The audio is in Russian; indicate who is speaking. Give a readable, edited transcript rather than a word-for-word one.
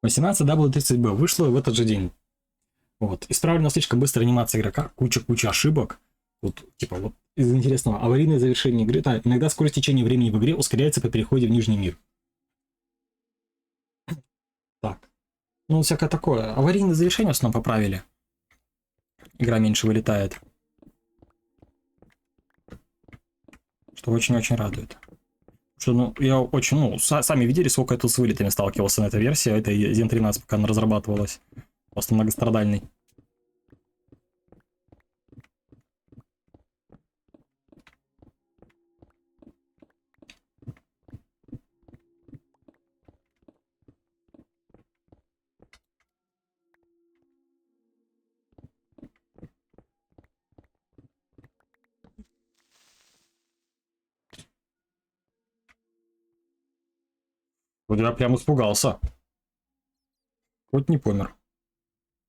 Speaker 1: 18W30B вышло в этот же день. Вот. Исправлена слишком быстрая анимация игрока, куча ошибок. Вот, типа, вот из интересного. Аварийное завершение игры. Да, иногда скорость течения времени в игре ускоряется по переходе в Нижний мир. Так. Ну, всякое такое. Аварийное завершение в основном поправили. Игра меньше вылетает. Что очень-очень радует. Что, ну, я очень, ну, сами видели, сколько я тут с вылетами сталкивался на этой версии. Это Zen 13, пока она разрабатывалась. Просто многострадальный. Вот я прям испугался. Хоть не помер.